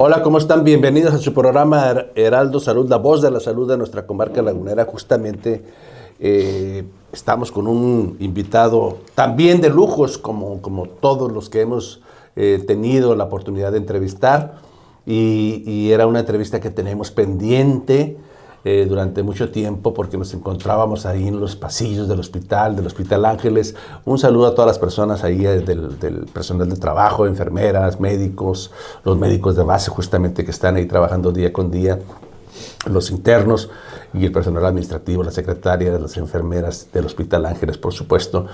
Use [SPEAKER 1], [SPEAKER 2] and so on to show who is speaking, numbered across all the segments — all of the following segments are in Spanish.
[SPEAKER 1] Hola, ¿cómo están? Bienvenidos a su programa Heraldo Salud, la voz de la salud de nuestra comarca lagunera. Justamente estamos con un invitado también de lujos, como todos los que hemos tenido la oportunidad de entrevistar. Y era una entrevista que tenemos pendiente durante mucho tiempo porque nos encontrábamos ahí en los pasillos del Hospital Ángeles. Un saludo a todas las personas ahí del personal de trabajo, enfermeras, médicos, los médicos de base justamente que están ahí trabajando día con día, los internos y el personal administrativo, la secretaria, las enfermeras del Hospital Ángeles, por supuesto,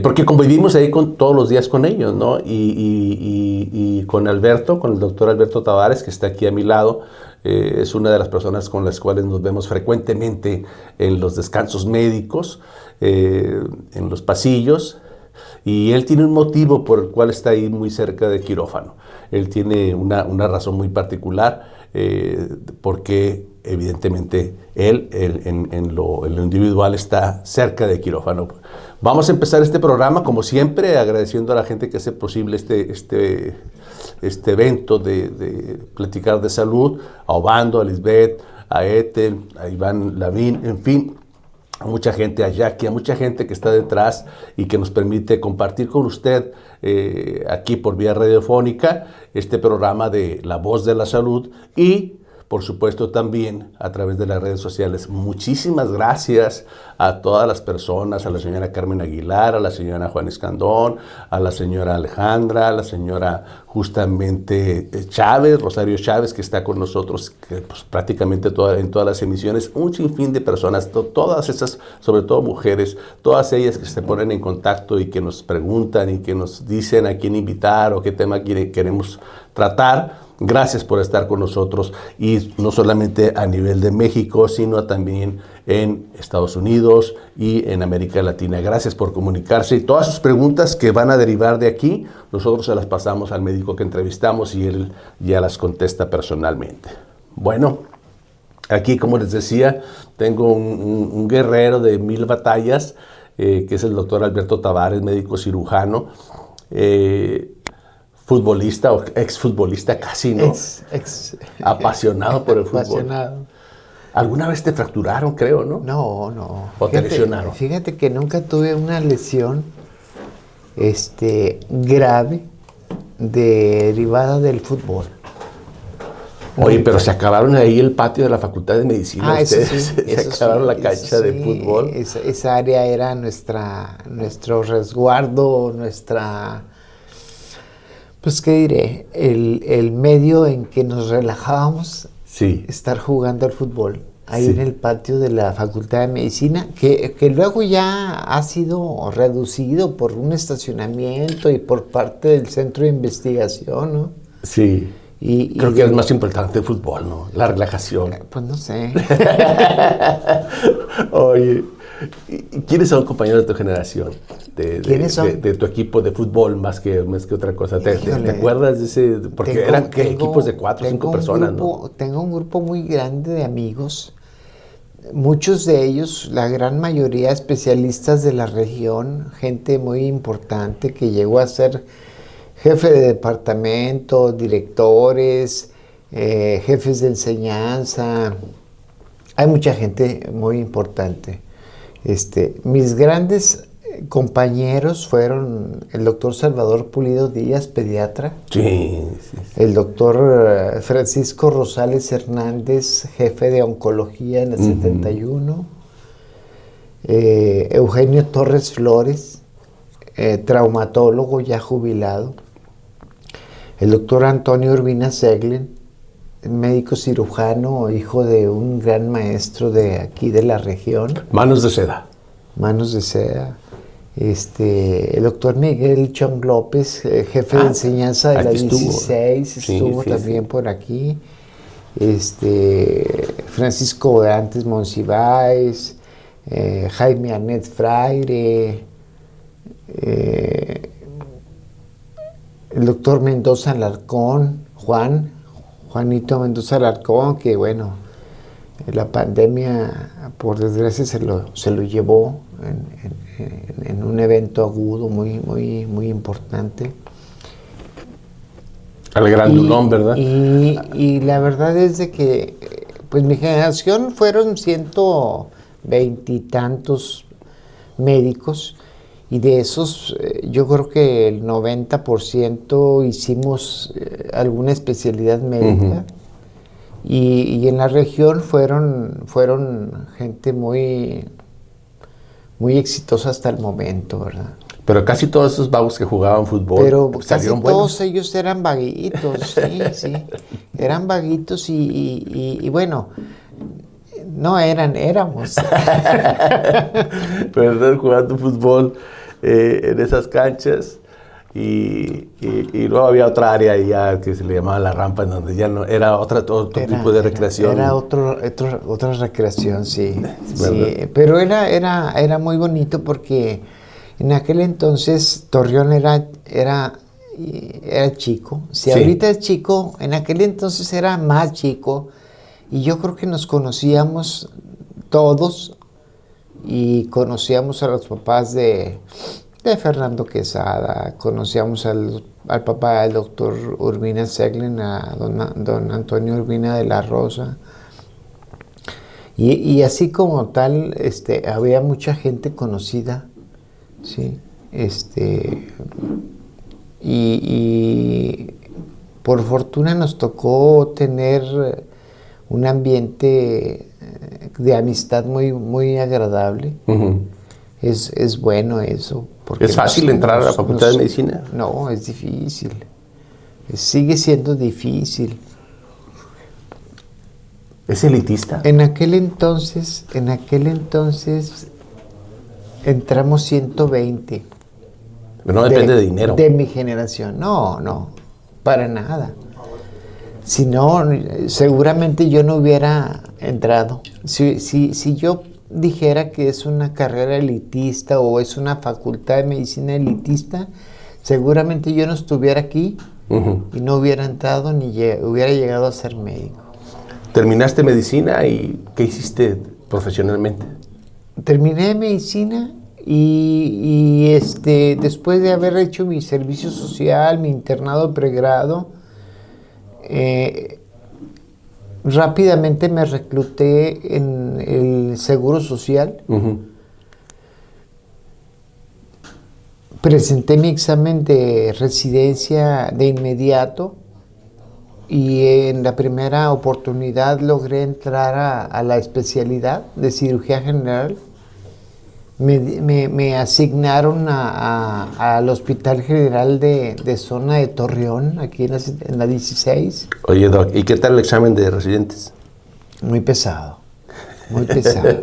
[SPEAKER 1] porque convivimos ahí todos los días con ellos, ¿no? Y con Alberto, con el doctor Alberto Tavares, que está aquí a mi lado. Es una de las personas con las cuales nos vemos frecuentemente en los descansos médicos, en los pasillos, y él tiene un motivo por el cual está ahí muy cerca de quirófano. Él tiene una razón muy particular, porque evidentemente él en lo individual está cerca de quirófano. Vamos a empezar este programa, como siempre, agradeciendo a la gente que hace posible este evento de platicar de salud, a Obando, a Lisbeth, a Ethel, a Iván Lavín, en fin, a mucha gente, a Jackie, a mucha gente que está detrás y que nos permite compartir con usted aquí por vía radiofónica este programa de La Voz de la Salud y por supuesto también a través de las redes sociales. Muchísimas gracias a todas las personas, a la señora Carmen Aguilar, a la señora Juan Escandón, a la señora Alejandra, a la señora justamente Chávez, Rosario Chávez, que está con nosotros que, pues, prácticamente en todas las emisiones, un sinfín de personas, todas esas, sobre todo mujeres, todas ellas que se ponen en contacto y que nos preguntan y que nos dicen a quién invitar o qué tema queremos tratar. Gracias por estar con nosotros y no solamente a nivel de México, sino también en Estados Unidos y en América Latina. Gracias por comunicarse y todas sus preguntas que van a derivar de aquí, nosotros se las pasamos al médico que entrevistamos y él ya las contesta personalmente. Bueno, aquí, como les decía, tengo un guerrero de 1000 batallas, que es el doctor Alberto Tavares, médico cirujano, futbolista o exfutbolista casi, ¿no? Apasionado por el fútbol.
[SPEAKER 2] Apasionado.
[SPEAKER 1] ¿Alguna vez te fracturaron, creo, no?
[SPEAKER 2] No.
[SPEAKER 1] ¿O te lesionaron?
[SPEAKER 2] Fíjate que nunca tuve una lesión grave derivada del fútbol.
[SPEAKER 1] Oye, pero se acabaron ahí el patio de la Facultad de Medicina. Ustedes se acabaron la cancha de fútbol.
[SPEAKER 2] Esa área era nuestro resguardo, pues, ¿qué diré? El medio en que nos relajábamos,
[SPEAKER 1] sí,
[SPEAKER 2] estar jugando al fútbol, ahí
[SPEAKER 1] sí,
[SPEAKER 2] en el patio de la Facultad de Medicina, que luego ya ha sido reducido por un estacionamiento y por parte del Centro de Investigación, ¿no?
[SPEAKER 1] Sí. Creo que es más importante el fútbol, ¿no? La relajación.
[SPEAKER 2] Pues no sé.
[SPEAKER 1] Oye, ¿quiénes son compañeros de tu generación?
[SPEAKER 2] ¿Quiénes son?
[SPEAKER 1] De tu equipo de fútbol más que otra cosa. ¿Te acuerdas de ese? Porque eran equipos de 4 o 5 personas, ¿no?
[SPEAKER 2] Tengo un grupo muy grande de amigos, muchos de ellos, la gran mayoría especialistas de la región, gente muy importante que llegó a ser jefe de departamento, directores, jefes de enseñanza. Hay mucha gente muy importante. Mis grandes compañeros fueron el doctor Salvador Pulido Díaz, pediatra.
[SPEAKER 1] Sí.
[SPEAKER 2] El doctor Francisco Rosales Hernández, jefe de oncología en el 71. Eugenio Torres Flores, traumatólogo ya jubilado. El doctor Antonio Urbina Seglen, médico cirujano, hijo de un gran maestro de aquí de la región.
[SPEAKER 1] Manos de seda.
[SPEAKER 2] Manos de seda. El doctor Miguel Chong López, jefe de enseñanza de la 16, estuvo también por aquí. Francisco Orantes Monsiváis, Jaime Anet Fraire, el doctor Mendoza Alarcón, Juanito Mendoza Alarcón, que bueno, la pandemia por desgracia se lo llevó en un evento agudo muy importante.
[SPEAKER 1] Al grandulón, ¿verdad?
[SPEAKER 2] Y la verdad es de que, pues mi generación fueron 120 y tantos médicos, y de esos yo creo que el 90% hicimos alguna especialidad médica. Y en la región fueron gente muy, muy exitosa hasta el momento, ¿verdad?
[SPEAKER 1] Pero casi todos esos vagos que jugaban fútbol
[SPEAKER 2] Pero casi
[SPEAKER 1] salieron
[SPEAKER 2] todos
[SPEAKER 1] buenos.
[SPEAKER 2] ellos eran vaguitos, sí. Eran vaguitos y bueno, no éramos.
[SPEAKER 1] Pero estás jugando fútbol en esas canchas y luego había otra área ya que se le llamaba la rampa, en donde ya no era otro tipo de recreación.
[SPEAKER 2] Era otra recreación, sí.
[SPEAKER 1] ¿Verdad?
[SPEAKER 2] Sí. Pero era muy bonito porque en aquel entonces Torreón era chico. Si
[SPEAKER 1] Sí.
[SPEAKER 2] ahorita es chico, en aquel entonces era más chico. Y yo creo que nos conocíamos todos y conocíamos a los papás de Fernando Quesada, conocíamos al papá del doctor Urbina Seglen, a don Antonio Urbina de la Rosa. Y así como tal, había mucha gente conocida, ¿sí? Y por fortuna nos tocó tener un ambiente de amistad muy, muy agradable. Es bueno eso. Porque
[SPEAKER 1] ¿Es fácil entrar a la Facultad de Medicina?
[SPEAKER 2] No, es difícil. Sigue siendo difícil.
[SPEAKER 1] ¿Es elitista?
[SPEAKER 2] En aquel entonces entramos 120.
[SPEAKER 1] No depende de dinero.
[SPEAKER 2] De mi generación. No, para nada. Si no, seguramente yo no hubiera entrado. Si yo dijera que es una carrera elitista o es una facultad de medicina elitista, seguramente yo no estuviera aquí y no hubiera entrado ni hubiera llegado a ser médico.
[SPEAKER 1] ¿Terminaste medicina y qué hiciste profesionalmente?
[SPEAKER 2] Terminé medicina y después de haber hecho mi servicio social, mi internado de pregrado, rápidamente me recluté en el Seguro Social. Presenté mi examen de residencia de inmediato y en la primera oportunidad logré entrar a la especialidad de cirugía general. Me asignaron al Hospital General de Zona de Torreón, aquí en la 16.
[SPEAKER 1] Oye, Doc, ¿y qué tal el examen de residentes?
[SPEAKER 2] Muy pesado, muy pesado.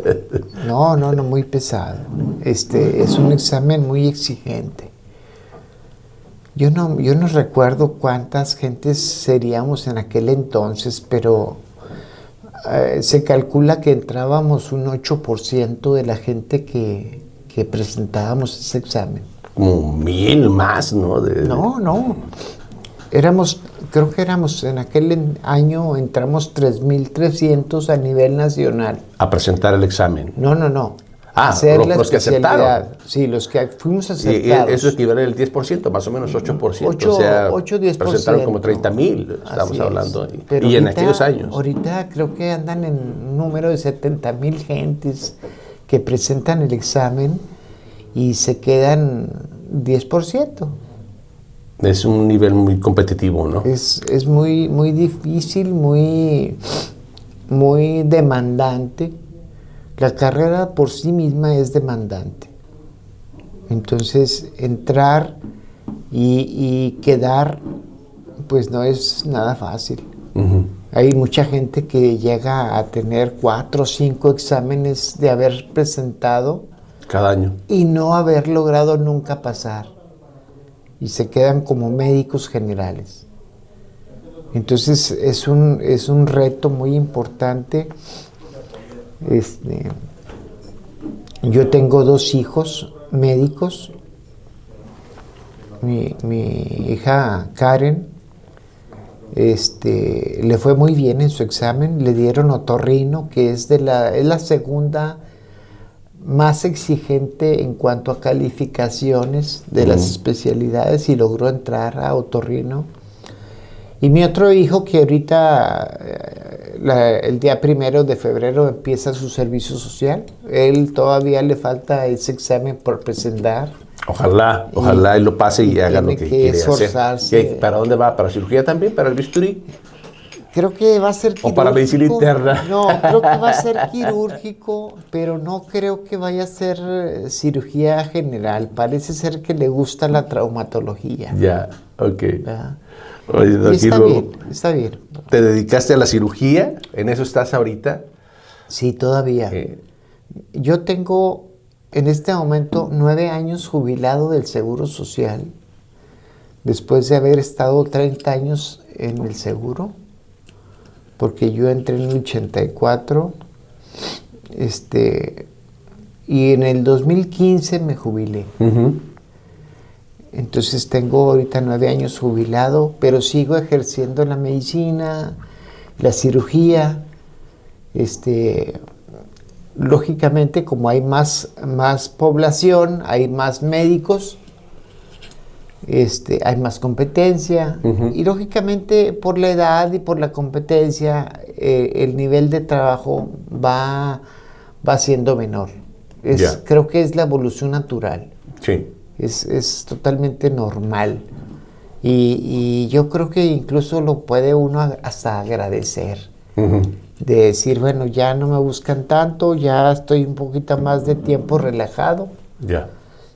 [SPEAKER 2] No, muy pesado. Es un examen muy exigente. Yo no recuerdo cuántas gentes seríamos en aquel entonces, pero se calcula que entrábamos un 8% de la gente que presentábamos ese examen.
[SPEAKER 1] Como 1000 más, ¿no?
[SPEAKER 2] No. Creo que éramos en aquel año, entramos 3,300 a nivel nacional.
[SPEAKER 1] A presentar el examen.
[SPEAKER 2] No.
[SPEAKER 1] Ah, los que aceptaron.
[SPEAKER 2] Sí, los que fuimos aceptados.
[SPEAKER 1] Y eso equivale al 10%, más o menos 8%.
[SPEAKER 2] 8-10%.
[SPEAKER 1] Presentaron como 30,000, estamos hablando.
[SPEAKER 2] Pero
[SPEAKER 1] y
[SPEAKER 2] ahorita,
[SPEAKER 1] en aquellos años.
[SPEAKER 2] Ahorita creo que andan en un número de 70,000 gentes que presentan el examen y se quedan 10%.
[SPEAKER 1] Es un nivel muy competitivo, ¿no?
[SPEAKER 2] Es muy, muy difícil, muy, muy demandante. La carrera por sí misma es demandante. Entonces, entrar y quedar, pues no es nada fácil. Hay mucha gente que llega a tener 4 o 5 exámenes de haber presentado
[SPEAKER 1] Cada año.
[SPEAKER 2] y no haber logrado nunca pasar. Y se quedan como médicos generales. Entonces, es un reto muy importante. Yo tengo 2 hijos médicos. Mi hija Karen le fue muy bien en su examen, le dieron otorrino, que es la segunda más exigente en cuanto a calificaciones de las especialidades, y logró entrar a otorrino. Y mi otro hijo que ahorita, el día 1 de febrero empieza su servicio social, él todavía le falta ese examen por presentar.
[SPEAKER 1] Ojalá y lo pase y haga lo que quiere
[SPEAKER 2] hacer.
[SPEAKER 1] ¿Para dónde va? ¿Para cirugía también? ¿Para el bisturí?
[SPEAKER 2] Creo que va a ser quirúrgico.
[SPEAKER 1] ¿O para medicina interna?
[SPEAKER 2] No, creo que va a ser quirúrgico, pero no creo que vaya a ser cirugía general. Parece ser que le gusta la traumatología.
[SPEAKER 1] Ya, ok.
[SPEAKER 2] Oye, está bien.
[SPEAKER 1] ¿Te dedicaste a la cirugía? ¿En eso estás ahorita?
[SPEAKER 2] Sí, todavía. Yo tengo en este momento 9 años jubilado del Seguro Social, después de haber estado 30 años en el seguro, porque yo entré en el 84, y en el 2015 me jubilé. Entonces tengo ahorita 9 años jubilado, pero sigo ejerciendo la medicina, la cirugía. Lógicamente, como hay más población, hay más médicos, hay más competencia, y lógicamente por la edad y por la competencia, el nivel de trabajo va siendo menor. Creo que es la evolución natural.
[SPEAKER 1] Sí.
[SPEAKER 2] Es totalmente normal. Y yo creo que incluso lo puede uno hasta agradecer. De decir, bueno, ya no me buscan tanto, ya estoy un poquito más de tiempo relajado.
[SPEAKER 1] Ya.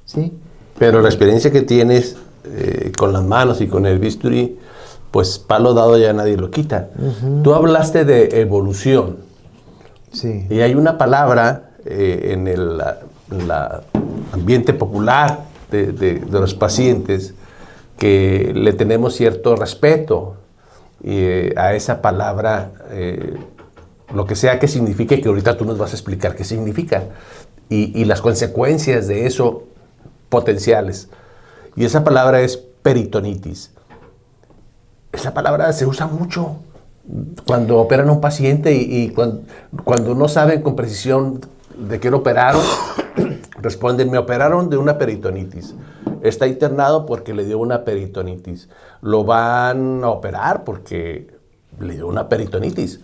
[SPEAKER 2] ¿Sí?
[SPEAKER 1] Pero la experiencia que tienes con las manos y con el bisturí, pues palo dado ya nadie lo quita. Tú hablaste de evolución.
[SPEAKER 2] Sí.
[SPEAKER 1] Y hay una palabra en el ambiente popular de los pacientes que le tenemos cierto respeto a esa palabra, lo que sea que signifique, que ahorita tú nos vas a explicar qué significa y las consecuencias de eso potenciales. Y esa palabra es peritonitis. Esa palabra se usa mucho cuando operan a un paciente y cuando no saben con precisión de qué lo operaron, responden, me operaron de una peritonitis. Está internado porque le dio una peritonitis. Lo van a operar porque le dio una peritonitis.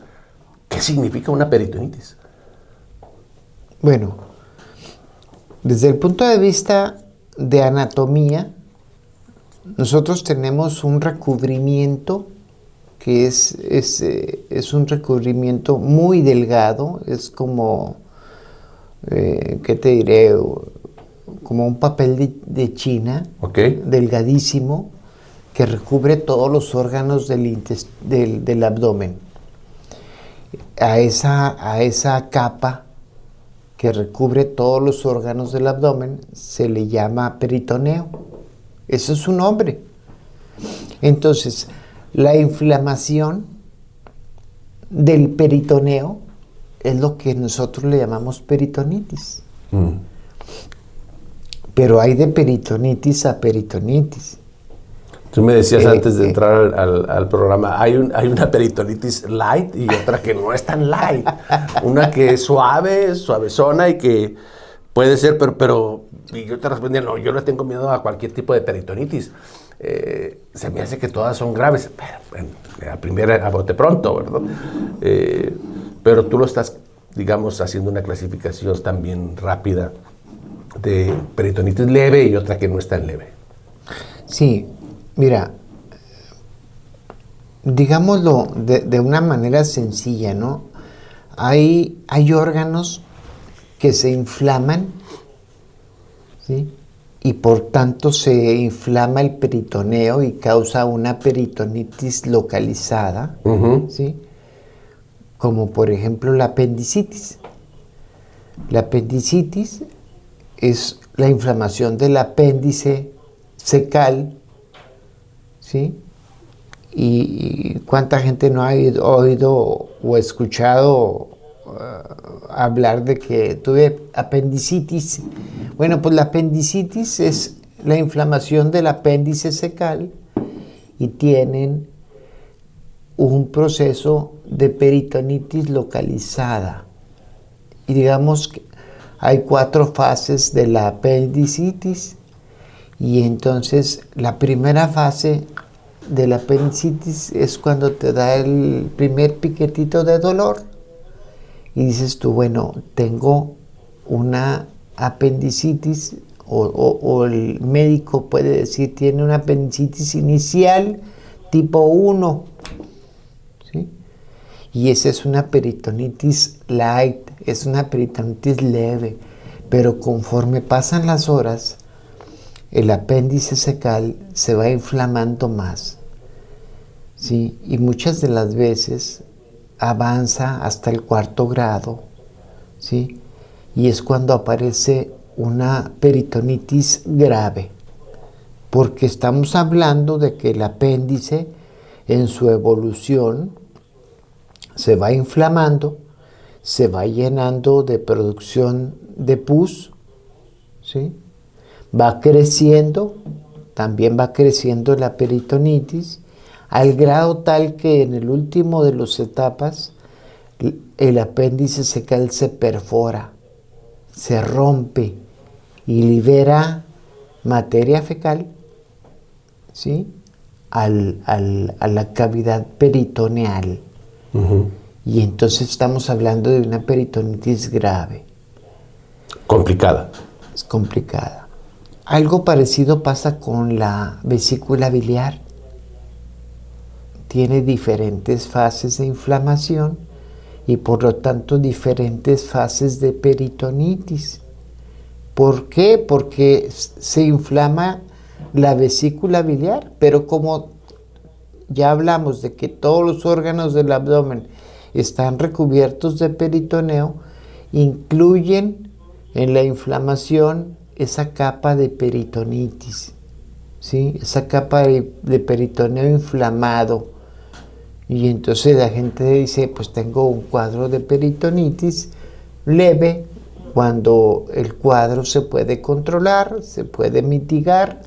[SPEAKER 1] ¿Qué significa una peritonitis?
[SPEAKER 2] Bueno, desde el punto de vista de anatomía, nosotros tenemos un recubrimiento que es un recubrimiento muy delgado, es como, ¿qué te diré? Como un papel de China, delgadísimo, que recubre todos los órganos del abdomen. A esa capa que recubre todos los órganos del abdomen se le llama peritoneo. Eso es su nombre. Entonces, la inflamación del peritoneo es lo que nosotros le llamamos peritonitis. Pero hay de peritonitis a peritonitis.
[SPEAKER 1] Tú me decías antes de entrar al programa, hay una peritonitis light y otra que no es tan light. Una que es suave, suavezona y que puede ser, pero y yo te respondía, no, yo le tengo miedo a cualquier tipo de peritonitis. Se me hace que todas son graves, pero a primera, a bote pronto, ¿verdad? Pero tú lo estás, digamos, haciendo una clasificación también rápida de peritonitis leve y otra que no es tan leve.
[SPEAKER 2] Sí, mira, digámoslo de una manera sencilla, ¿no? Hay órganos que se inflaman, ¿sí? Y por tanto se inflama el peritoneo y causa una peritonitis localizada, ¿sí? Como por ejemplo la apendicitis. La apendicitis es la inflamación del apéndice fecal, ¿sí? Y cuánta gente no ha oído o escuchado hablar de que tuve apendicitis. Bueno, pues la apendicitis es la inflamación del apéndice fecal y tienen un proceso de peritonitis localizada. Y digamos que hay 4 fases de la apendicitis y entonces la primera fase de la apendicitis es cuando te da el primer piquetito de dolor y dices tú, bueno, tengo una apendicitis o el médico puede decir tiene una apendicitis inicial tipo 1, ¿sí? Y esa es una peritonitis light, es una peritonitis leve, pero conforme pasan las horas, el apéndice secal se va inflamando más, ¿sí? Y muchas de las veces avanza hasta el 4º grado, ¿sí? Y es cuando aparece una peritonitis grave, porque estamos hablando de que el apéndice en su evolución se va inflamando, se va llenando de producción de pus, ¿sí? Va creciendo, también va creciendo la peritonitis, al grado tal que en el último de las etapas el apéndice secal se perfora, se rompe y libera materia fecal, ¿sí? a la cavidad peritoneal. Y entonces estamos hablando de una peritonitis grave.
[SPEAKER 1] Complicada.
[SPEAKER 2] Es complicada. Algo parecido pasa con la vesícula biliar. Tiene diferentes fases de inflamación y por lo tanto diferentes fases de peritonitis. ¿Por qué? Porque se inflama la vesícula biliar, pero como ya hablamos de que todos los órganos del abdomen están recubiertos de peritoneo, incluyen en la inflamación esa capa de peritonitis, ¿sí? Esa capa de peritoneo inflamado. Y entonces la gente dice, pues tengo un cuadro de peritonitis leve, cuando el cuadro se puede controlar, se puede mitigar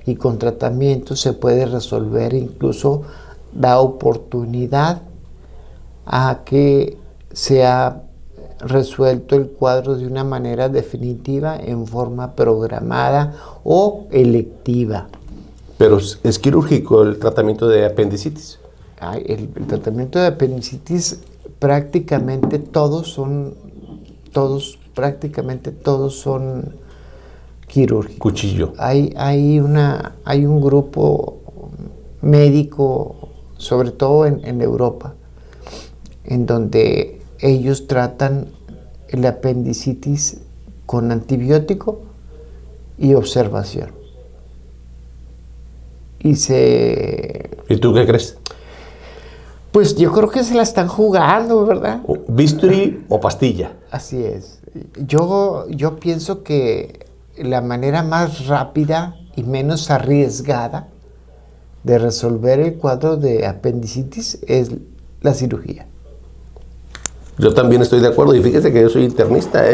[SPEAKER 2] y con tratamiento se puede resolver, incluso da oportunidad a que sea resuelto el cuadro de una manera definitiva, en forma programada o electiva.
[SPEAKER 1] Pero es quirúrgico el tratamiento de apendicitis.
[SPEAKER 2] El tratamiento de apendicitis prácticamente todos son quirúrgicos.
[SPEAKER 1] Cuchillo.
[SPEAKER 2] Hay un grupo médico, sobre todo en Europa, en donde ellos tratan el apendicitis con antibiótico y observación. ¿Y
[SPEAKER 1] tú qué crees?
[SPEAKER 2] Pues yo creo que se la están jugando, ¿verdad?
[SPEAKER 1] ¿Bisturí o pastilla?
[SPEAKER 2] Así es. Yo pienso que la manera más rápida y menos arriesgada de resolver el cuadro de apendicitis es la cirugía.
[SPEAKER 1] Yo también estoy de acuerdo, y fíjese que yo soy internista,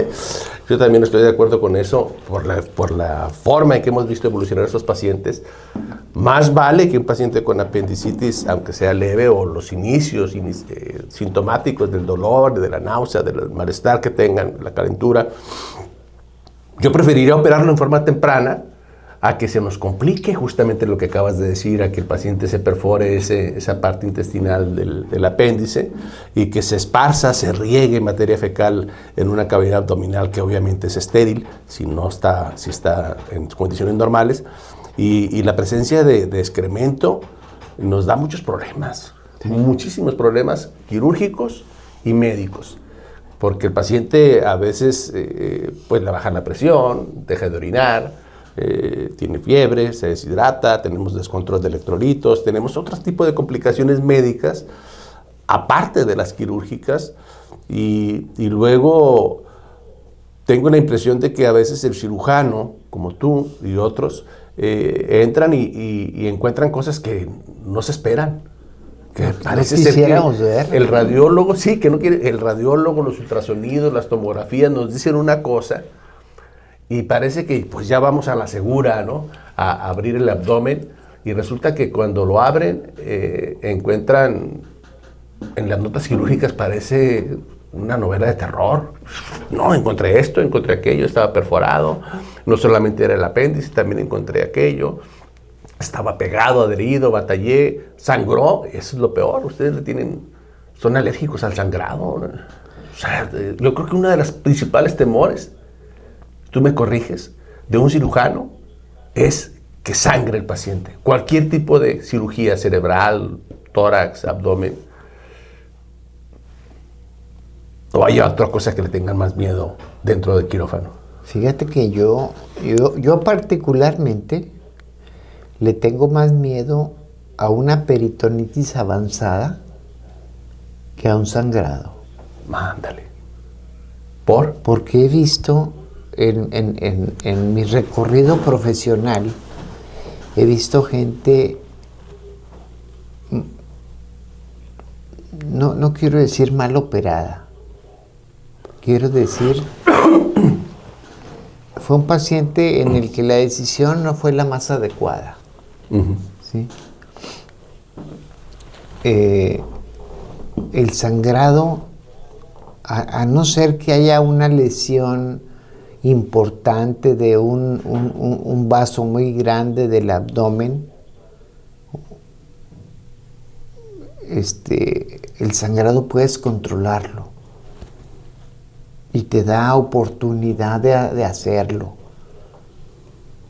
[SPEAKER 1] Yo también estoy de acuerdo con eso, por la forma en que hemos visto evolucionar a estos pacientes. Más vale que un paciente con apendicitis, aunque sea leve, o los inicios sintomáticos del dolor, de la náusea, del malestar que tengan, la calentura, yo preferiría operarlo en forma temprana a que se nos complique justamente lo que acabas de decir, a que el paciente se perfore esa parte intestinal del apéndice y que se esparza, se riegue materia fecal en una cavidad abdominal que obviamente es estéril, si está en condiciones normales, y la presencia de excremento nos da muchos problemas, muchísimos problemas quirúrgicos y médicos. Porque el paciente a veces pues le baja la presión, deja de orinar, tiene fiebre, se deshidrata, tenemos descontrol de electrolitos, tenemos otros tipos de complicaciones médicas, aparte de las quirúrgicas, y luego tengo la impresión de que a veces el cirujano, como tú y otros, entran y encuentran cosas que no se esperan. Que parece ser que el radiólogo, el radiólogo, los ultrasonidos, las tomografías nos dicen una cosa y parece que pues ya vamos a la segura, ¿no? A abrir el abdomen, y resulta que cuando lo abren encuentran en las notas quirúrgicas, parece una novela de terror. No, encontré esto, encontré aquello, estaba perforado, no solamente era el apéndice, también encontré aquello. estaba pegado, adherido, batallé, sangró, eso es lo peor, son alérgicos al sangrado, ¿no? O sea, yo creo que uno de los principales temores, tú me corriges, de un cirujano es que sangre el paciente. Cualquier tipo de cirugía cerebral, tórax, abdomen, o hay otra cosa que le tengan más miedo dentro del quirófano.
[SPEAKER 2] Fíjate que yo particularmente le tengo más miedo a una peritonitis avanzada que a un sangrado.
[SPEAKER 1] Mándale.
[SPEAKER 2] Porque he visto en mi recorrido profesional, he visto gente, no quiero decir mal operada, quiero decir, fue un paciente en el que la decisión no fue la más adecuada. ¿Sí? El sangrado, a no ser que haya una lesión importante de un vaso muy grande del abdomen, el sangrado puedes controlarlo y te da oportunidad de hacerlo,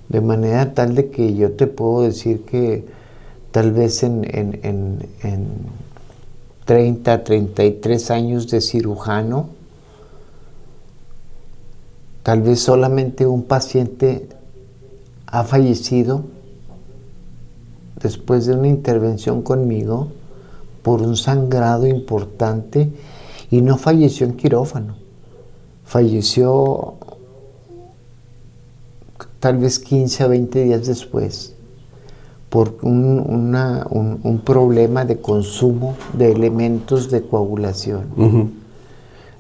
[SPEAKER 2] de manera tal de que yo te puedo decir que tal vez en 30, 33 años de cirujano, tal vez solamente un paciente ha fallecido después de una intervención conmigo por un sangrado importante, y no falleció en quirófano, falleció tal vez 15 o 20 días después por un problema de consumo de elementos de coagulación.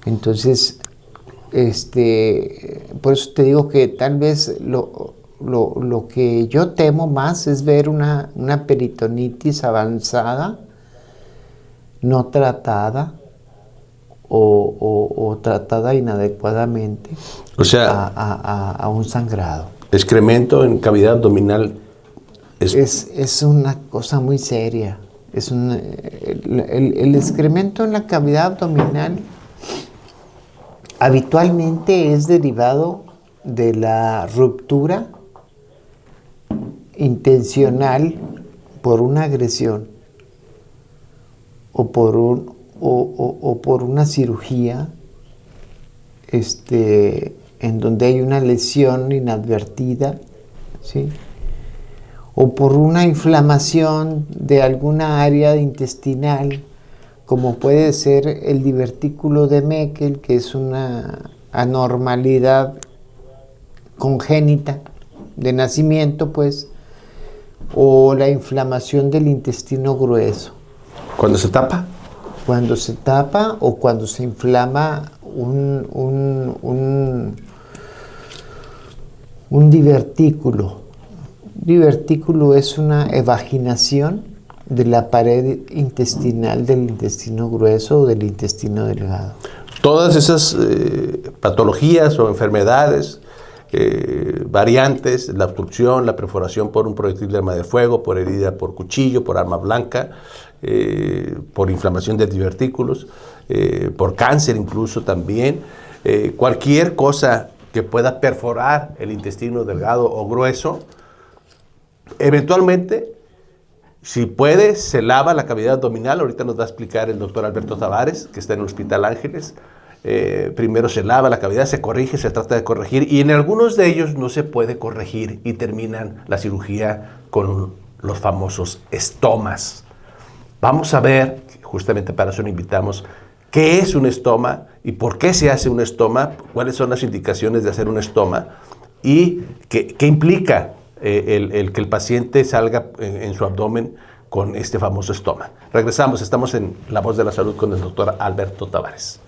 [SPEAKER 2] Entonces, por eso te digo que tal vez lo que yo temo más es ver una peritonitis avanzada, no tratada o tratada inadecuadamente,
[SPEAKER 1] o sea,
[SPEAKER 2] a un sangrado.
[SPEAKER 1] Excremento en cavidad abdominal
[SPEAKER 2] es una cosa muy seria. El excremento en la cavidad abdominal habitualmente es derivado de la ruptura intencional por una agresión o por una cirugía en donde hay una lesión inadvertida, ¿sí? O por una inflamación de alguna área intestinal, como puede ser el divertículo de Meckel, que es una anormalidad congénita de nacimiento, pues, o la inflamación del intestino grueso.
[SPEAKER 1] ¿Cuando se tapa?
[SPEAKER 2] Cuando se tapa o cuando se inflama un divertículo. Divertículo es una evaginación de la pared intestinal del intestino grueso o del intestino delgado.
[SPEAKER 1] Todas esas patologías o enfermedades, variantes, la obstrucción, la perforación por un proyectil de arma de fuego, por herida por cuchillo, por arma blanca, por inflamación de divertículos, por cáncer incluso también, cualquier cosa que pueda perforar el intestino delgado o grueso, eventualmente, si puede, se lava la cavidad abdominal. Ahorita nos va a explicar el doctor Alberto Tavares, que está en el Hospital Ángeles. Primero se lava la cavidad, se corrige, se trata de corregir, y en algunos de ellos no se puede corregir y terminan la cirugía con los famosos estomas. Vamos a ver, justamente para eso lo invitamos, qué es un estoma y por qué se hace un estoma, cuáles son las indicaciones de hacer un estoma y qué implica el que el paciente salga en su abdomen con este famoso estoma. Regresamos, estamos en La Voz de la Salud con el doctor Alberto Tavares.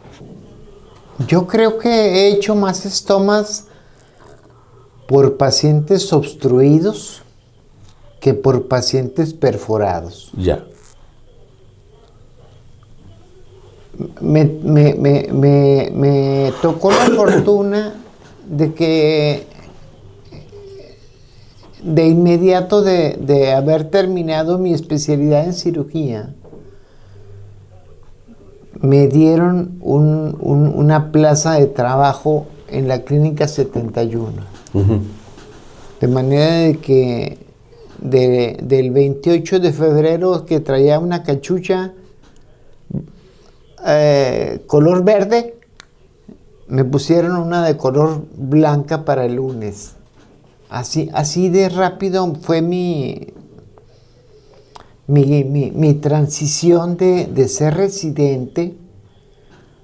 [SPEAKER 2] Yo creo que he hecho más estomas por pacientes obstruidos que por pacientes perforados.
[SPEAKER 1] Ya.
[SPEAKER 2] Me tocó la fortuna de que de inmediato de haber terminado mi especialidad en cirugía, me dieron una plaza de trabajo en la Clínica 71.
[SPEAKER 1] Ujú.
[SPEAKER 2] De manera de que del 28 de febrero, que traía una cachucha color verde, me pusieron una de color blanca para el lunes. Así de rápido fue mi transición de ser residente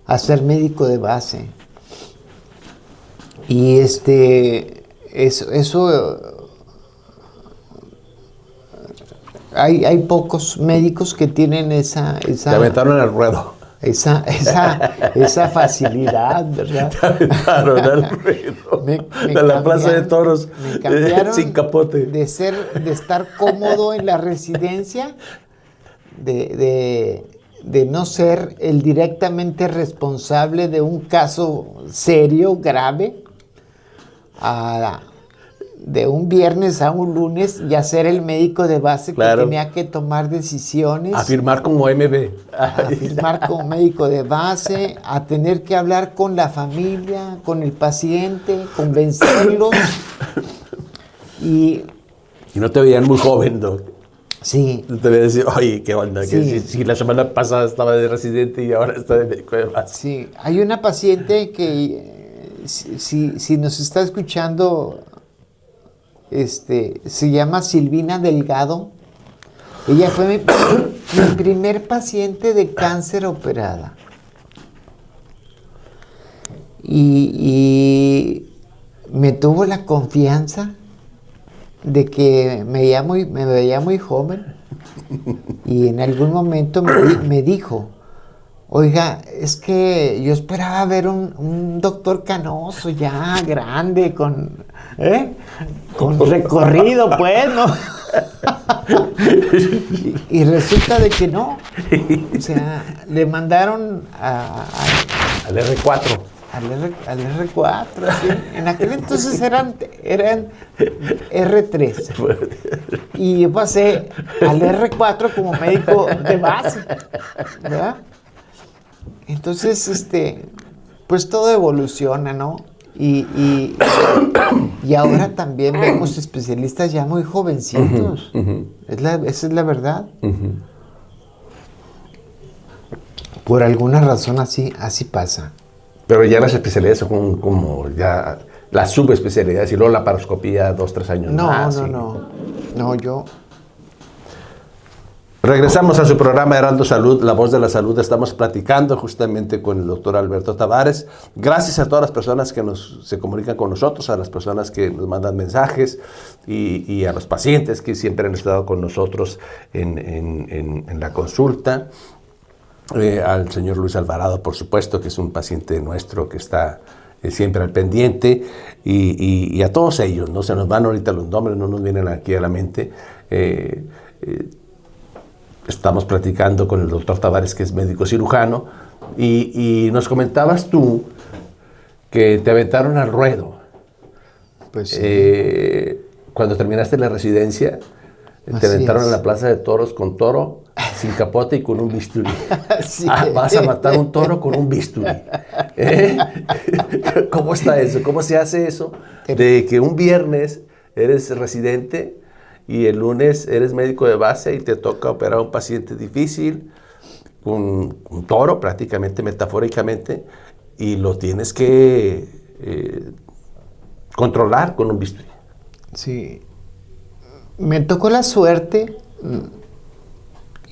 [SPEAKER 2] a ser médico de base. Y eso hay pocos médicos que tienen
[SPEAKER 1] Te aventaron al ruedo.
[SPEAKER 2] esa facilidad, ¿verdad?
[SPEAKER 1] Te aventaron al ruedo. De la plaza de toros.
[SPEAKER 2] Me cambiaron
[SPEAKER 1] sin capote.
[SPEAKER 2] de estar cómodo en la residencia, de no ser el directamente responsable de un caso serio, grave, de un viernes a un lunes, y a ser el médico de base que tenía que tomar decisiones.
[SPEAKER 1] A firmar como MB.
[SPEAKER 2] A firmar como médico de base, a tener que hablar con la familia, con el paciente, convencerlos. Y
[SPEAKER 1] no te veían muy joven, Doc.
[SPEAKER 2] Sí.
[SPEAKER 1] Te veían decir, oye, qué onda,
[SPEAKER 2] Sí.
[SPEAKER 1] que si la semana pasada estaba de residente y ahora está de médico de base.
[SPEAKER 2] Sí, hay una paciente que, si nos está escuchando, se llama Silvina Delgado. Ella fue mi primer paciente de cáncer operada. Y me tuvo la confianza de que me veía muy joven. Y en algún momento me dijo: oiga, es que yo esperaba ver un doctor canoso ya, grande, con recorrido, pues, ¿no? y resulta de que no. O sea, le mandaron
[SPEAKER 1] Al R4.
[SPEAKER 2] al R4, ¿sí? En aquel entonces eran R3. Y yo pasé al R4 como médico de base, ¿verdad? Entonces, pues todo evoluciona, ¿no? Y ahora también vemos especialistas ya muy jovencitos. Esa es la verdad. Por alguna razón así pasa.
[SPEAKER 1] Pero ya las especialidades son como ya las subespecialidades y luego la paroscopía 2-3 años más.
[SPEAKER 2] No, yo...
[SPEAKER 1] Regresamos a su programa Heraldo Salud, La Voz de la Salud. Estamos platicando justamente con el doctor Alberto Tavares. Gracias a todas las personas que se comunican con nosotros, a las personas que nos mandan mensajes y a los pacientes que siempre han estado con nosotros en la consulta. Al señor Luis Alvarado, por supuesto, que es un paciente nuestro que está siempre al pendiente, y a todos ellos, ¿no? Se nos van ahorita los nombres, no nos vienen aquí a la mente. Estamos platicando con el doctor Tavares, que es médico cirujano, y nos comentabas tú que te aventaron al ruedo.
[SPEAKER 2] Pues sí.
[SPEAKER 1] Cuando terminaste la residencia, te aventaron en la plaza de toros con toro, sin capote y con un bisturí.
[SPEAKER 2] Sí.
[SPEAKER 1] Vas a matar un toro con un bisturí. ¿Cómo está eso? ¿Cómo se hace eso? De que un viernes eres residente y el lunes eres médico de base y te toca operar a un paciente difícil, con un toro prácticamente, metafóricamente, y lo tienes que controlar con un bisturí.
[SPEAKER 2] Sí. Me tocó la suerte,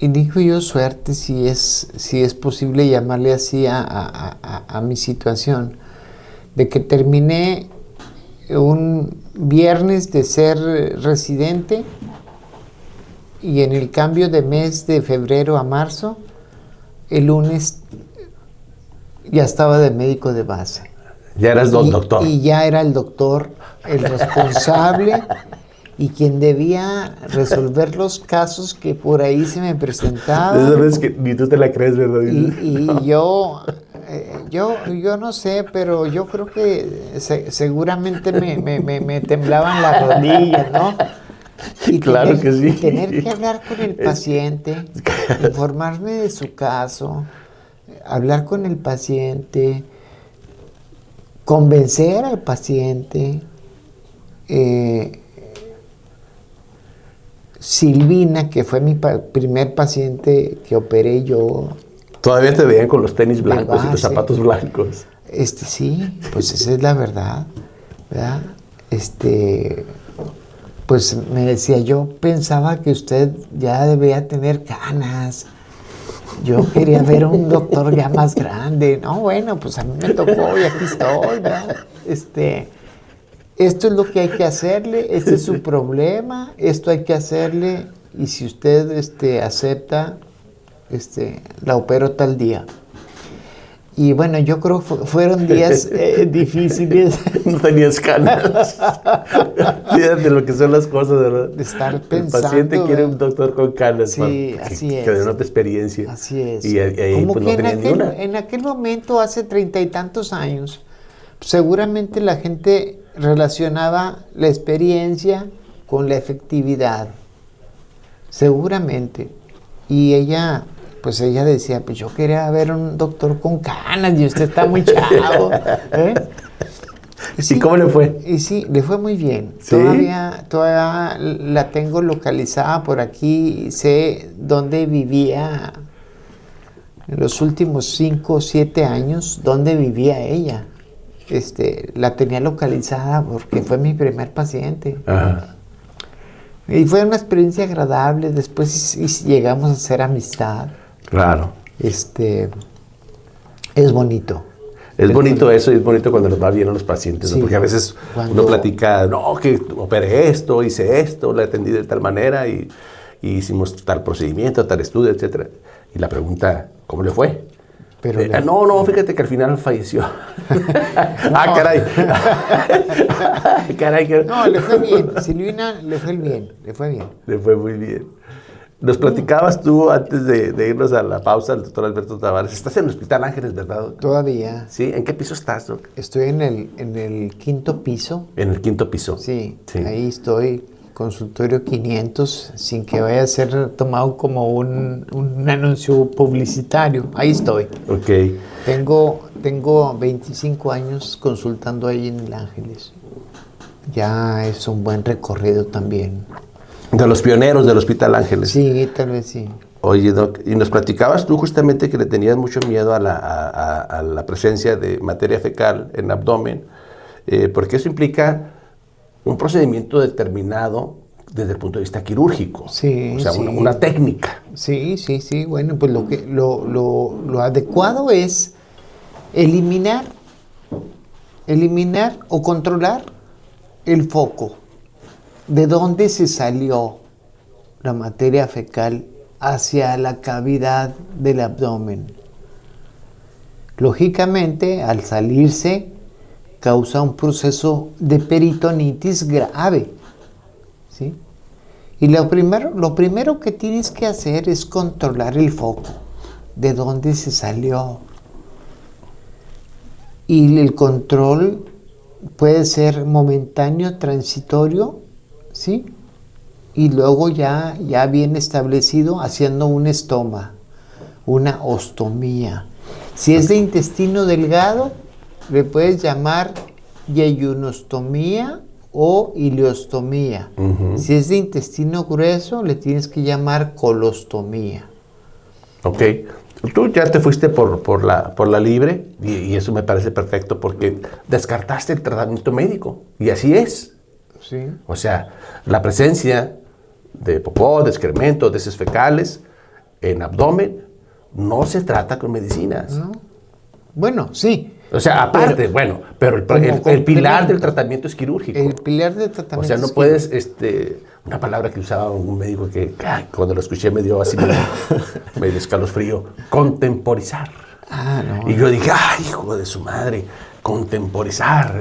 [SPEAKER 2] y digo yo suerte si es posible llamarle así a mi situación, de que terminé un viernes de ser residente y en el cambio de mes de febrero a marzo, el lunes ya estaba de médico de base.
[SPEAKER 1] Ya eras doctor.
[SPEAKER 2] Y ya era el doctor, el responsable y quien debía resolver los casos que por ahí se me presentaban.
[SPEAKER 1] Esa vez que ni tú te la crees, ¿verdad?
[SPEAKER 2] Y yo no sé, pero yo creo que seguramente me temblaban las rodillas, ¿no? Y
[SPEAKER 1] Claro que sí.
[SPEAKER 2] y tener que hablar con el paciente, informarme de su caso, hablar con el paciente, convencer al paciente. Silvina, que fue mi primer paciente que operé yo.
[SPEAKER 1] Todavía te veían con los tenis blancos y los
[SPEAKER 2] base.
[SPEAKER 1] zapatos blancos.
[SPEAKER 2] Sí, pues esa es la verdad, ¿verdad? Pues me decía, yo pensaba que usted ya debía tener canas. Yo quería ver a un doctor ya más grande. No, bueno, pues a mí me tocó y aquí estoy, ¿verdad? Esto es lo que hay que hacerle, este es su problema, esto hay que hacerle, y si usted acepta, la opero tal día. Y bueno, yo creo que fueron días difíciles.
[SPEAKER 1] No tenías ganas. Fíjate lo que son las cosas, ¿verdad?
[SPEAKER 2] De estar pensando.
[SPEAKER 1] El paciente quiere un doctor con canas.
[SPEAKER 2] Sí,
[SPEAKER 1] para
[SPEAKER 2] así
[SPEAKER 1] que
[SPEAKER 2] es.
[SPEAKER 1] denota experiencia.
[SPEAKER 2] Así es.
[SPEAKER 1] Y ahí
[SPEAKER 2] Como
[SPEAKER 1] pues
[SPEAKER 2] que
[SPEAKER 1] no tenía ni una.
[SPEAKER 2] en aquel momento, hace 30 y tantos años, seguramente la gente relacionaba la experiencia con la efectividad. Seguramente. Y ella decía, pues yo quería ver un doctor con canas y usted está muy chavo.
[SPEAKER 1] ¿Y cómo le fue?
[SPEAKER 2] Y sí, le fue muy bien.
[SPEAKER 1] ¿Sí?
[SPEAKER 2] Todavía la tengo localizada por aquí. Sé dónde vivía en los últimos 5 o 7 años, dónde vivía ella. La tenía localizada porque fue mi primer paciente.
[SPEAKER 1] Ajá.
[SPEAKER 2] Y fue una experiencia agradable. Después llegamos a hacer amistad.
[SPEAKER 1] Claro.
[SPEAKER 2] Es bonito.
[SPEAKER 1] Es bonito eso y es bonito cuando nos va bien a los pacientes, ¿no?
[SPEAKER 2] Sí.
[SPEAKER 1] Porque a veces uno platica, no, que operé esto, hice esto, le atendí de tal manera y hicimos tal procedimiento, tal estudio, etc. Y la pregunta, ¿cómo le fue?
[SPEAKER 2] Pero
[SPEAKER 1] no, fíjate que al final falleció. Ah, caray. Caray.
[SPEAKER 2] No, le fue bien. Silvina le fue bien.
[SPEAKER 1] Le fue muy bien. Nos platicabas tú antes de irnos a la pausa, el doctor Alberto Tavares. Estás en el Hospital Ángeles, ¿verdad?
[SPEAKER 2] Todavía.
[SPEAKER 1] Sí. ¿En qué piso estás, doc?
[SPEAKER 2] Estoy en el 5º piso.
[SPEAKER 1] En el 5º piso.
[SPEAKER 2] Sí, ahí estoy. Consultorio 500, sin que vaya a ser tomado como un anuncio publicitario. Ahí estoy.
[SPEAKER 1] Ok.
[SPEAKER 2] Tengo 25 años consultando ahí en el Ángeles. Ya es un buen recorrido también.
[SPEAKER 1] De los pioneros del Hospital Ángeles.
[SPEAKER 2] Sí, tal vez sí.
[SPEAKER 1] Oye, doc, y nos platicabas tú justamente que le tenías mucho miedo a la presencia de materia fecal en abdomen, porque eso implica un procedimiento determinado desde el punto de vista quirúrgico.
[SPEAKER 2] Sí,
[SPEAKER 1] o sea,
[SPEAKER 2] sí.
[SPEAKER 1] una técnica.
[SPEAKER 2] Sí. Bueno, pues lo adecuado es eliminar o controlar el foco. ¿De dónde se salió la materia fecal hacia la cavidad del abdomen? Lógicamente, al salirse, causa un proceso de peritonitis grave, ¿sí? Y lo primero que tienes que hacer es controlar el foco, de dónde se salió. Y el control puede ser momentáneo, transitorio, ¿sí? Y luego ya bien establecido haciendo un estoma, una ostomía. Si es de intestino delgado, le puedes llamar yeyunostomía o ileostomía.
[SPEAKER 1] Uh-huh.
[SPEAKER 2] Si es de intestino grueso, le tienes que llamar colostomía.
[SPEAKER 1] Ok. Tú ya te fuiste por la libre y eso me parece perfecto porque descartaste el tratamiento médico. Y así es.
[SPEAKER 2] Sí.
[SPEAKER 1] O sea, la presencia de popó, de excremento, de heces fecales en abdomen no se trata con medicinas.
[SPEAKER 2] ¿No? Bueno, sí.
[SPEAKER 1] O sea, aparte, pero el pilar del tratamiento es quirúrgico.
[SPEAKER 2] El pilar del tratamiento.
[SPEAKER 1] O sea, no puedes, una palabra que usaba un médico que cuando lo escuché me dio así medio escalofrío, contemporizar.
[SPEAKER 2] Ah, no.
[SPEAKER 1] Y yo dije, ay, hijo de su madre, contemporizar,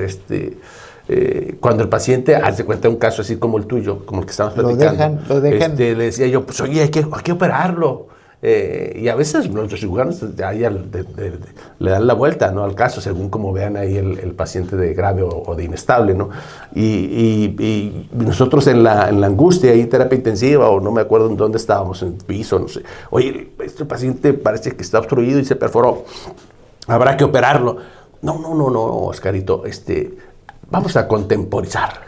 [SPEAKER 1] cuando el paciente hace cuenta un caso así como el tuyo, como el que estamos platicando.
[SPEAKER 2] Lo dejan.
[SPEAKER 1] Le decía yo, pues oye, hay que operarlo. Y a veces los cirujanos le dan la vuelta, ¿no?, al caso, según como vean ahí el paciente de grave o de inestable, ¿no? Y nosotros en la angustia, ahí terapia intensiva, o no me acuerdo en dónde estábamos, en el piso, no sé. Oye, este paciente parece que está obstruido y se perforó. Habrá que operarlo. No, Oscarito, vamos a contemporizar.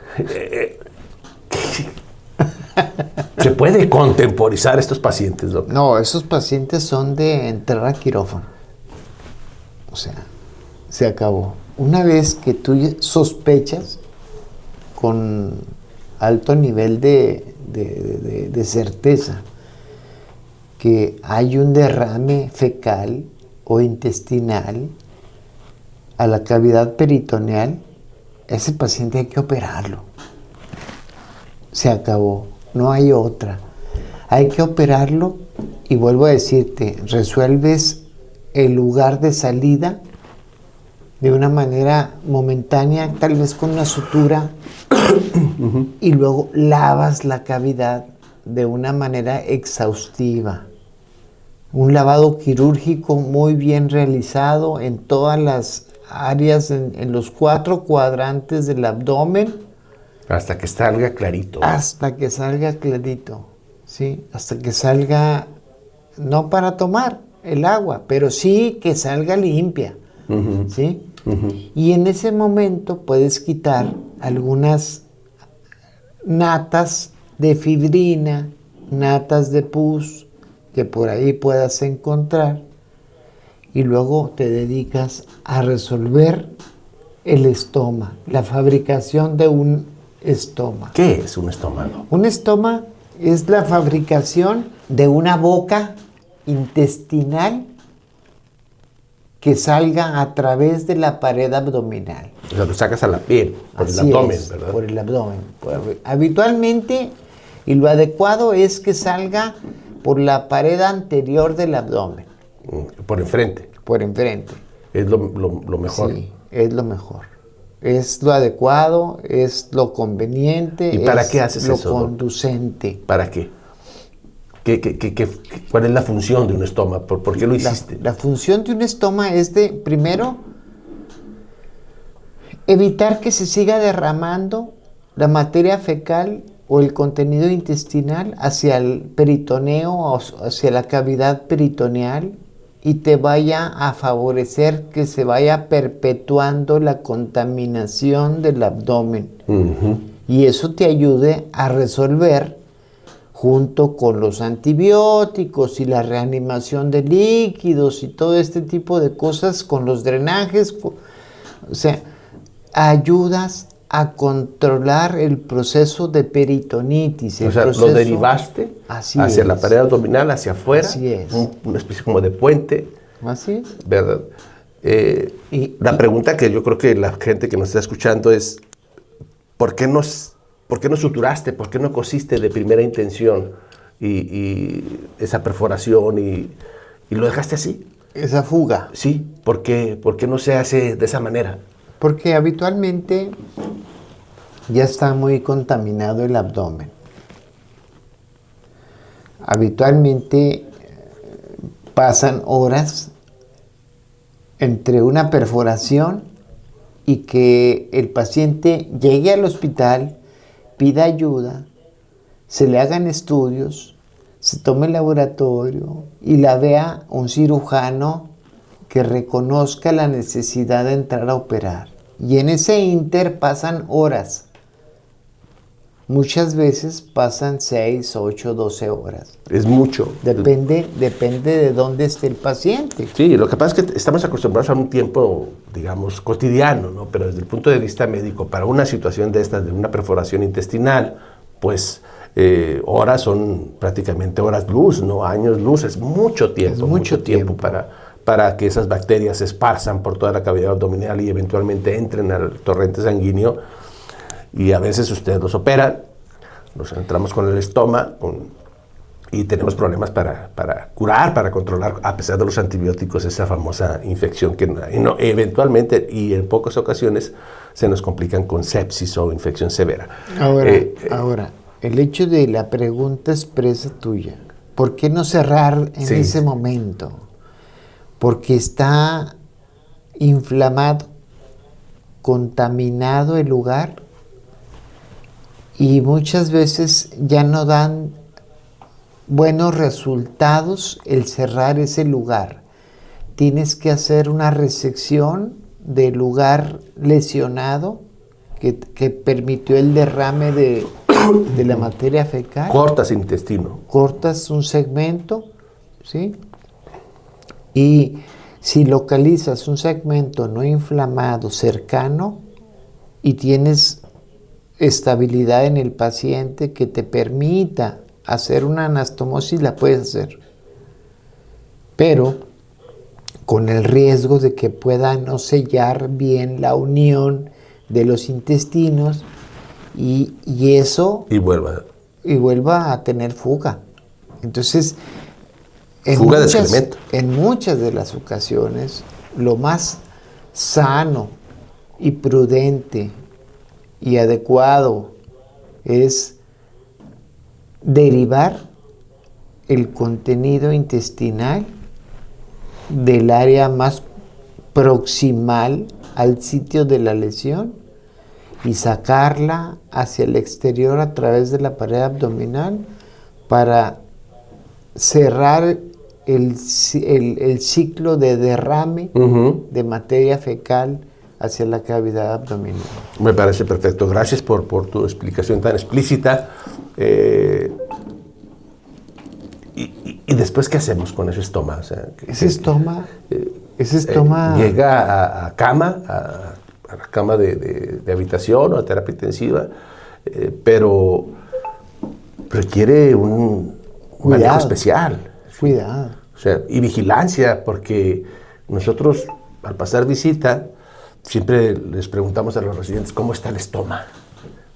[SPEAKER 1] ¿Se puede contemporizar estos pacientes, doctor?
[SPEAKER 2] No, esos pacientes son de entrar a quirófano. O sea, se acabó. Una vez que tú sospechas con alto nivel de certeza que hay un derrame fecal o intestinal a la cavidad peritoneal, ese paciente hay que operarlo. Se acabó, no hay otra. Hay que operarlo y vuelvo a decirte, resuelves el lugar de salida de una manera momentánea, tal vez con una sutura, y luego lavas la cavidad de una manera exhaustiva. Un lavado quirúrgico muy bien realizado en todas las áreas, en los 4 cuadrantes del abdomen.
[SPEAKER 1] Hasta que salga clarito.
[SPEAKER 2] Hasta que salga clarito, ¿sí? Hasta que salga, no para tomar el agua, pero sí que salga limpia, ¿sí? Y en ese momento puedes quitar algunas natas de fibrina, natas de pus, que por ahí puedas encontrar, y luego te dedicas a resolver el estoma, la fabricación de un estoma.
[SPEAKER 1] ¿Qué es un estómago?
[SPEAKER 2] Un estoma es la fabricación de una boca intestinal que salga a través de la pared abdominal.
[SPEAKER 1] O sea, lo sacas a la piel, por el abdomen, ¿verdad?
[SPEAKER 2] Por el abdomen. Habitualmente, y lo adecuado es que salga por la pared anterior del abdomen.
[SPEAKER 1] Por enfrente.
[SPEAKER 2] Por enfrente.
[SPEAKER 1] Es lo mejor.
[SPEAKER 2] Sí, es lo mejor. Es lo adecuado, es lo conveniente.
[SPEAKER 1] ¿Y para qué haces
[SPEAKER 2] lo
[SPEAKER 1] eso?
[SPEAKER 2] Lo conducente.
[SPEAKER 1] ¿Para qué? ¿Cuál es la función de un estoma? ¿Por qué lo hiciste?
[SPEAKER 2] La función de un estoma es primero, evitar que se siga derramando la materia fecal o el contenido intestinal hacia el peritoneo o hacia la cavidad peritoneal y te vaya a favorecer que se vaya perpetuando la contaminación del abdomen. Y eso te ayude a resolver, junto con los antibióticos y la reanimación de líquidos y todo este tipo de cosas, con los drenajes, o sea, ayudas a controlar el proceso de peritonitis.
[SPEAKER 1] O sea, lo derivaste hacia la pared abdominal, hacia afuera.
[SPEAKER 2] Así es.
[SPEAKER 1] Una especie como de puente.
[SPEAKER 2] Así es.
[SPEAKER 1] ¿Verdad? La pregunta que yo creo que la gente que nos está escuchando es, ¿por qué no suturaste? ¿Por qué no cosiste de primera intención y esa perforación y lo dejaste así?
[SPEAKER 2] Esa fuga.
[SPEAKER 1] Sí. ¿Por qué no se hace de esa manera?
[SPEAKER 2] Porque habitualmente ya está muy contaminado el abdomen. Habitualmente pasan horas entre una perforación y que el paciente llegue al hospital, pida ayuda, se le hagan estudios, se tome el laboratorio y la vea un cirujano que reconozca la necesidad de entrar a operar. Y en ese inter pasan horas. Muchas veces pasan 6, 8, 12 horas.
[SPEAKER 1] Es mucho.
[SPEAKER 2] Depende de dónde esté el paciente.
[SPEAKER 1] Sí, lo que pasa es que estamos acostumbrados a un tiempo, digamos, cotidiano, ¿no? Pero desde el punto de vista médico, para una situación de estas, de una perforación intestinal, pues horas son prácticamente horas luz, ¿no? Años luz, es mucho tiempo.
[SPEAKER 2] Es mucho tiempo
[SPEAKER 1] para que esas bacterias se esparzan por toda la cavidad abdominal y eventualmente entren al torrente sanguíneo. Y a veces ustedes los operan, nos entramos con el estómago y tenemos problemas para curar, para controlar, a pesar de los antibióticos, esa famosa infección que eventualmente y en pocas ocasiones se nos complican con sepsis o infección severa.
[SPEAKER 2] Ahora, el hecho de la pregunta expresa tuya ¿Por qué no cerrar en
[SPEAKER 1] Sí.
[SPEAKER 2] ese momento? Porque está inflamado, contaminado el lugar y muchas veces ya no dan buenos resultados el cerrar ese lugar. Tienes que hacer una resección del lugar lesionado que permitió el derrame de la materia fecal.
[SPEAKER 1] Cortas intestino.
[SPEAKER 2] Cortas un segmento, ¿sí? Y si localizas un segmento no inflamado cercano y tienes estabilidad en el paciente que te permita hacer una anastomosis, la puedes hacer. Pero con el riesgo de que pueda no sellar bien la unión de los intestinos y eso
[SPEAKER 1] Y vuelva.
[SPEAKER 2] y vuelva a tener fuga. Entonces,
[SPEAKER 1] Fuga de excremento.
[SPEAKER 2] en muchas de las ocasiones, lo más sano y prudente y adecuado es derivar el contenido intestinal del área más proximal al sitio de la lesión y sacarla hacia el exterior a través de la pared abdominal para cerrar el ciclo de derrame de materia fecal hacia la cavidad abdominal.
[SPEAKER 1] Me parece perfecto. Gracias por tu explicación tan explícita. ¿Y después qué hacemos con ese estoma? O sea,
[SPEAKER 2] Ese estoma
[SPEAKER 1] llega a cama, a la cama de habitación o a terapia intensiva, pero requiere un manejo especial.
[SPEAKER 2] Cuidado.
[SPEAKER 1] O sea, y vigilancia, porque nosotros al pasar visita siempre les preguntamos a los residentes cómo está el estómago,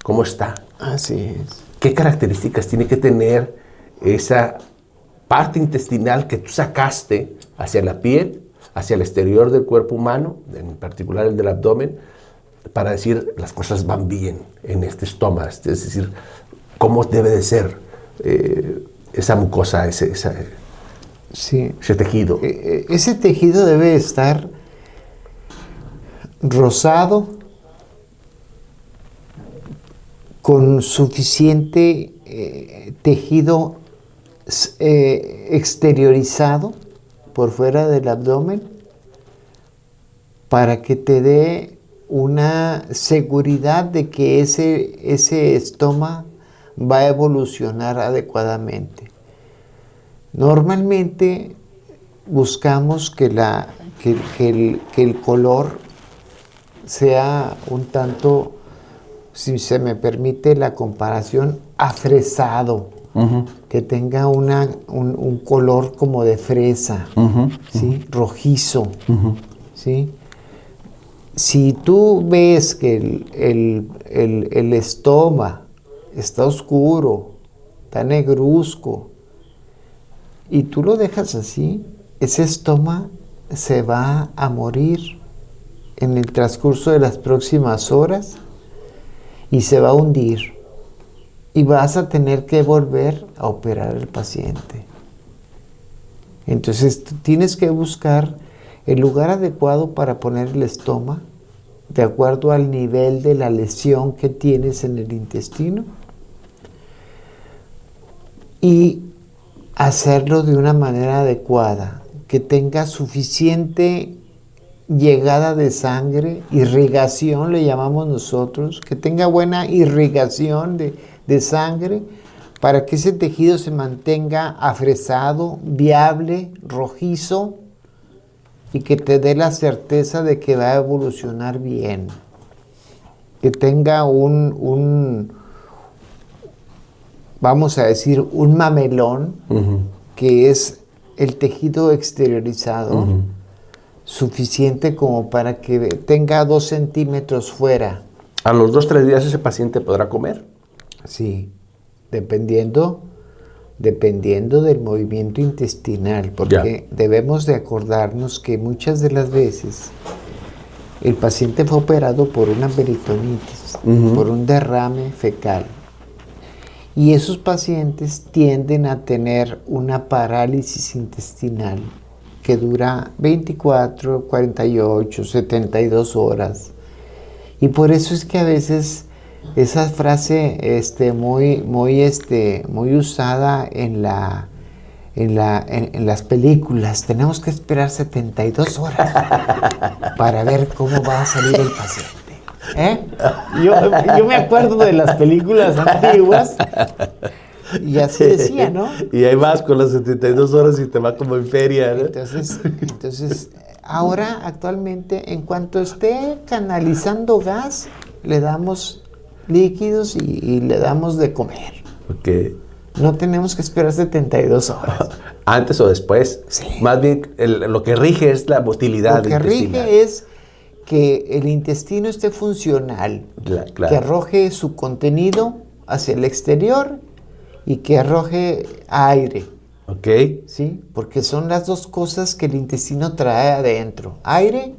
[SPEAKER 1] cómo está,
[SPEAKER 2] Así es.
[SPEAKER 1] qué características tiene que tener esa parte intestinal que tú sacaste hacia la piel, hacia el exterior del cuerpo humano, en particular el del abdomen, para decir las cosas van bien en este estómago, es decir, cómo debe de ser esa mucosa,
[SPEAKER 2] Sí.
[SPEAKER 1] ese tejido.
[SPEAKER 2] Ese tejido debe estar rosado con suficiente tejido exteriorizado por fuera del abdomen para que te dé una seguridad de que ese estómago va a evolucionar adecuadamente. Normalmente buscamos que el color sea un tanto, si se me permite la comparación, afresado, que tenga un color como de fresa, ¿sí? Rojizo, ¿sí? Si tú ves que el estómago está oscuro, está negruzco, y tú lo dejas así, ese estómago se va a morir en el transcurso de las próximas horas y se va a hundir. Y vas a tener que volver a operar al paciente. Entonces tú tienes que buscar el lugar adecuado para poner el estómago de acuerdo al nivel de la lesión que tienes en el intestino y hacerlo de una manera adecuada, que tenga suficiente llegada de sangre, irrigación le llamamos nosotros, que tenga buena irrigación de sangre para que ese tejido se mantenga afresado, viable, rojizo y que te dé la certeza de que va a evolucionar bien. Que tenga vamos a decir, un mamelón, que es el tejido exteriorizado, suficiente como para que tenga 2 centímetros fuera.
[SPEAKER 1] A los 2-3 días ese paciente podrá comer.
[SPEAKER 2] Sí, dependiendo del movimiento intestinal, porque debemos de acordarnos que muchas de las veces el paciente fue operado por una peritonitis, por un derrame fecal. Y esos pacientes tienden a tener una parálisis intestinal que dura 24, 48, 72 horas. Y por eso es que a veces esa frase muy usada en las películas, tenemos que esperar 72 horas para ver cómo va a salir el paciente. Yo me acuerdo de las películas antiguas y así decía, ¿no?
[SPEAKER 1] Y ahí vas con las 72 horas y te va como en feria, ¿no?
[SPEAKER 2] Entonces, ahora actualmente, en cuanto esté canalizando gas, le damos líquidos y le damos de comer.
[SPEAKER 1] Ok.
[SPEAKER 2] No tenemos que esperar 72 horas.
[SPEAKER 1] ¿Antes o después?
[SPEAKER 2] Sí.
[SPEAKER 1] Más bien, lo que rige es la motilidad intestinal.
[SPEAKER 2] Lo que rige es que el intestino esté funcional,
[SPEAKER 1] Claro.
[SPEAKER 2] que arroje su contenido hacia el exterior y que arroje aire.
[SPEAKER 1] Ok.
[SPEAKER 2] ¿Sí? Porque son las dos cosas que el intestino trae adentro: aire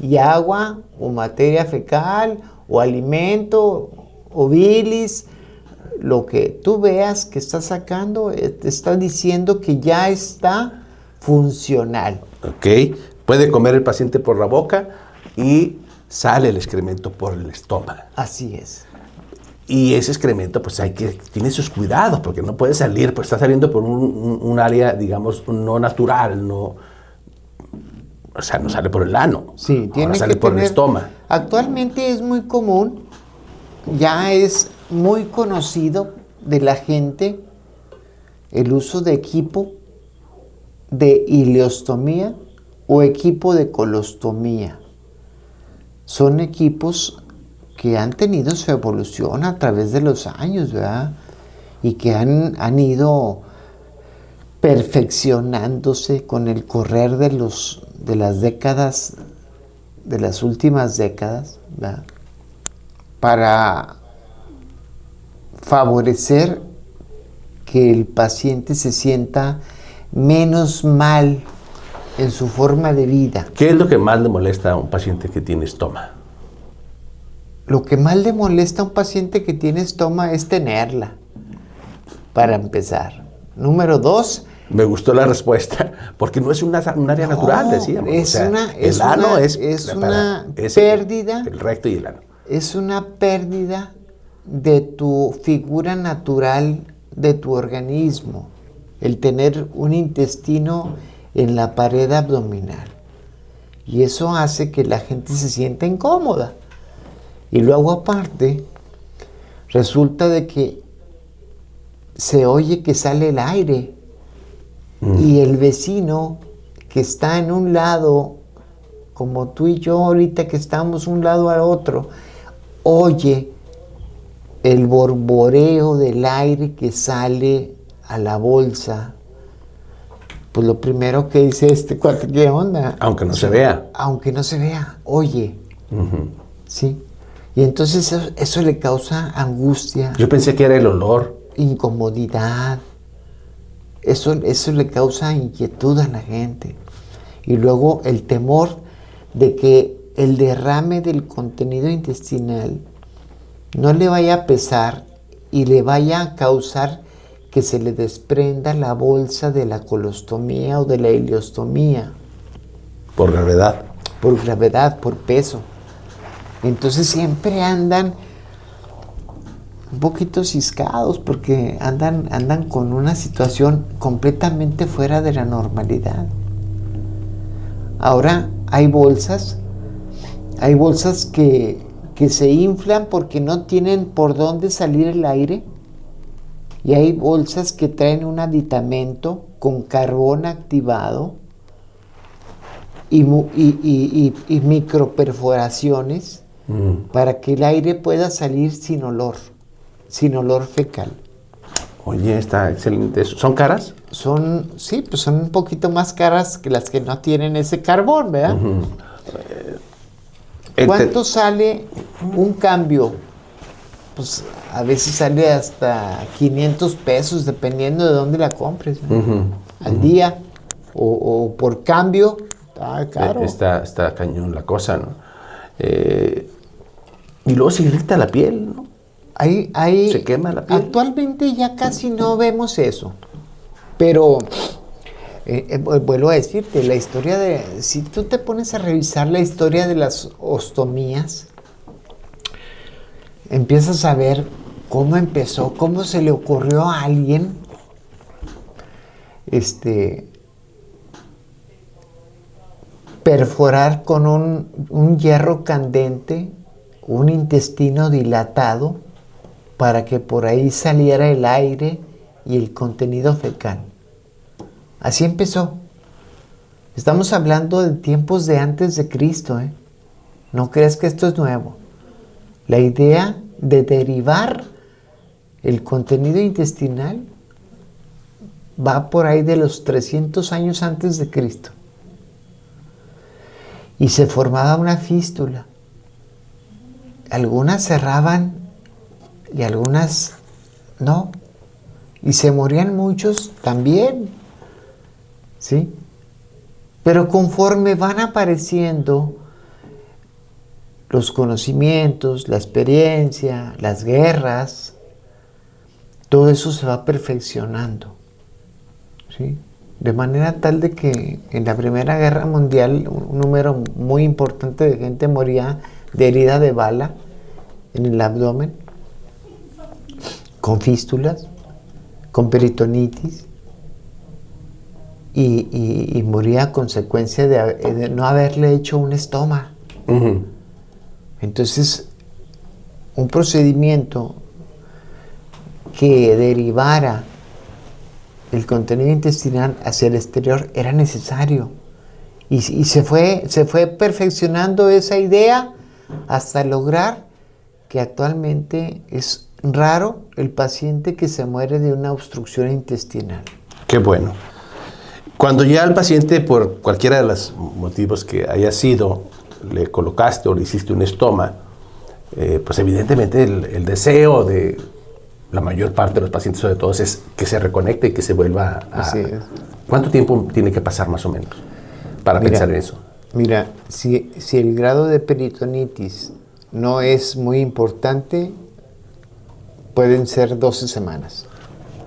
[SPEAKER 2] y agua, o materia fecal, o alimento, o bilis. Lo que tú veas que está sacando te está diciendo que ya está funcional.
[SPEAKER 1] Ok. Puede comer el paciente por la boca y sale el excremento por el estómago.
[SPEAKER 2] Así es.
[SPEAKER 1] Y ese excremento, pues tiene sus cuidados, porque no puede salir, pues está saliendo por un área, digamos, no natural, no sale por el ano.
[SPEAKER 2] Sí, tiene
[SPEAKER 1] sale
[SPEAKER 2] que
[SPEAKER 1] por el
[SPEAKER 2] tener.
[SPEAKER 1] estómago.
[SPEAKER 2] Actualmente es muy común, ya es muy conocido de la gente el uso de equipo de ileostomía o equipo de colostomía. Son equipos que han tenido su evolución a través de los años, ¿verdad? Y que han ido perfeccionándose con el correr de las décadas, de las últimas décadas, ¿verdad? Para favorecer que el paciente se sienta menos mal en su forma de vida.
[SPEAKER 1] ¿Qué es lo que más le molesta a un paciente que tiene estoma?
[SPEAKER 2] Lo que más le molesta a un paciente que tiene estoma es tenerla, para empezar. Número 2.
[SPEAKER 1] Me gustó la respuesta, porque no es un área natural, decíamos.
[SPEAKER 2] Es una pérdida.
[SPEAKER 1] El recto y el ano.
[SPEAKER 2] Es una pérdida de tu figura natural de tu organismo, el tener un intestino en la pared abdominal. Y eso hace que la gente se sienta incómoda. Y luego aparte, resulta de que se oye que sale el aire y el vecino que está en un lado, como tú y yo ahorita que estamos un lado al otro, oye el borboreo del aire que sale a la bolsa. Pues lo primero que dice ¿qué onda?
[SPEAKER 1] Aunque no se vea.
[SPEAKER 2] Aunque no se vea, oye. ¿Sí? Y entonces eso le causa angustia.
[SPEAKER 1] Yo pensé que era el olor.
[SPEAKER 2] Incomodidad. Eso le causa inquietud a la gente. Y luego el temor de que el derrame del contenido intestinal no le vaya a pesar y le vaya a causar que se le desprenda la bolsa de la colostomía o de la ileostomía.
[SPEAKER 1] Por gravedad.
[SPEAKER 2] Por gravedad, por peso. Entonces siempre andan un poquito ciscados porque andan con una situación completamente fuera de la normalidad. Ahora hay bolsas que se inflan porque no tienen por dónde salir el aire, y hay bolsas que traen un aditamento con carbón activado y microperforaciones para que el aire pueda salir sin olor fecal.
[SPEAKER 1] Oye, está excelente. ¿Son caras?
[SPEAKER 2] Sí, pues son un poquito más caras que las que no tienen ese carbón, ¿verdad? ¿Cuánto sale un cambio? Pues a veces sale hasta 500 pesos, dependiendo de dónde la compres, al día, o por cambio. Está caro.
[SPEAKER 1] Está cañón la cosa, ¿no? Y luego se irrita la piel, ¿no? ¿Se quema la piel?
[SPEAKER 2] Actualmente ya casi no vemos eso. Pero, vuelvo a decirte, la historia si tú te pones a revisar la historia de las ostomías, empiezas a ver cómo empezó, cómo se le ocurrió a alguien, perforar con un hierro candente un intestino dilatado para que por ahí saliera el aire y el contenido fecal. Así empezó. Estamos hablando de tiempos de antes de Cristo, ¿eh? No creas que esto es nuevo. La idea de derivar el contenido intestinal va por ahí de los 300 años antes de Cristo. Y se formaba una fístula. Algunas cerraban y algunas no. Y se morían muchos también. ¿Sí? Pero conforme van apareciendo los conocimientos, la experiencia, las guerras, todo eso se va perfeccionando. ¿Sí? De manera tal de que en la Primera Guerra Mundial un número muy importante de gente moría de herida de bala en el abdomen, con fístulas, con peritonitis, y moría a consecuencia de no haberle hecho un estoma.
[SPEAKER 1] Uh-huh.
[SPEAKER 2] Entonces, un procedimiento que derivara el contenido intestinal hacia el exterior era necesario. Y se fue perfeccionando esa idea hasta lograr que actualmente es raro el paciente que se muere de una obstrucción intestinal.
[SPEAKER 1] Qué bueno. Cuando ya al paciente, por cualquiera de los motivos que haya sido, le colocaste o le hiciste un estoma, pues evidentemente el deseo de la mayor parte de los pacientes, sobre todo, es que se reconecte y que se vuelva a...
[SPEAKER 2] Así es.
[SPEAKER 1] ¿Cuánto tiempo tiene que pasar más o menos para pensar en eso?
[SPEAKER 2] Mira, si el grado de peritonitis no es muy importante, pueden ser 12 semanas.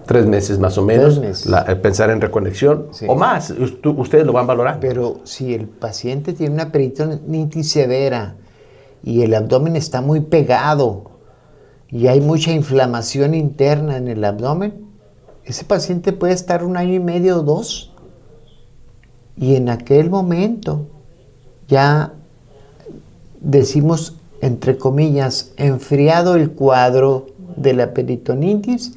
[SPEAKER 1] 3 meses más o menos.
[SPEAKER 2] 3 meses.
[SPEAKER 1] Pensar en reconexión, sí, o más. Ustedes lo van valorando.
[SPEAKER 2] Pero si el paciente tiene una peritonitis severa y el abdomen está muy pegado y hay mucha inflamación interna en el abdomen, ese paciente puede estar 1 año y medio o 2. Y en aquel momento ya decimos, entre comillas, enfriado el cuadro de la peritonitis,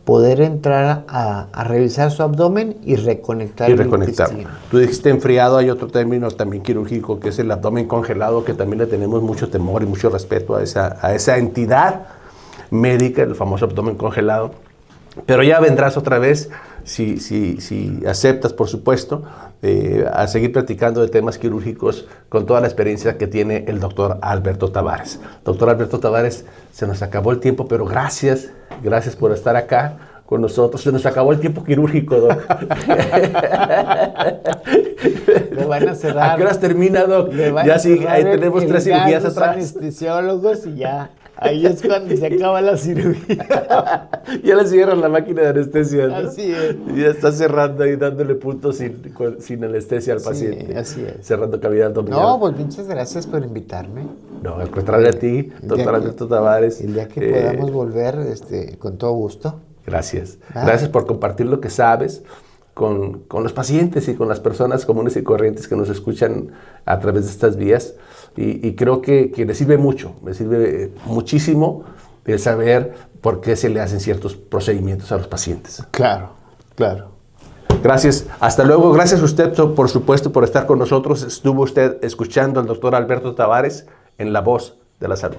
[SPEAKER 2] poder entrar a revisar su abdomen y reconectar el intestino.
[SPEAKER 1] Tú dijiste enfriado, hay otro término también quirúrgico que es el abdomen congelado, que también le tenemos mucho temor y mucho respeto a esa entidad médica, el famoso abdomen congelado. Pero ya vendrás otra vez, si aceptas, por supuesto, a seguir platicando de temas quirúrgicos con toda la experiencia que tiene el doctor Alberto Tavares. Doctor Alberto Tavares, se nos acabó el tiempo, pero gracias por estar acá con nosotros. Se nos acabó el tiempo quirúrgico, Doc.
[SPEAKER 2] Le van a cerrar.
[SPEAKER 1] ¿A qué horas termina, Doc? Ya sí, ahí tenemos 3 cirugías atrás.
[SPEAKER 2] Anestesiólogos y ya. Ahí es cuando se acaba la cirugía.
[SPEAKER 1] Ya le cierran la máquina de anestesia, ¿no?
[SPEAKER 2] Así es.
[SPEAKER 1] Y ya está cerrando y dándole puntos sin anestesia al paciente.
[SPEAKER 2] Sí, así es.
[SPEAKER 1] Cerrando cavidad abdominal.
[SPEAKER 2] No, pues muchas gracias por invitarme.
[SPEAKER 1] No, al contrario a ti, doctor Alberto Tavares.
[SPEAKER 2] El día que podamos volver, con todo gusto.
[SPEAKER 1] Gracias. Gracias por compartir lo que sabes con los pacientes y con las personas comunes y corrientes que nos escuchan a través de estas vías. Y creo que les sirve mucho, me sirve muchísimo el saber por qué se le hacen ciertos procedimientos a los pacientes.
[SPEAKER 2] Claro, claro.
[SPEAKER 1] Gracias. Hasta luego. Gracias a usted, por supuesto, por estar con nosotros. Estuvo usted escuchando al doctor Alberto Tavares en La Voz de la Salud.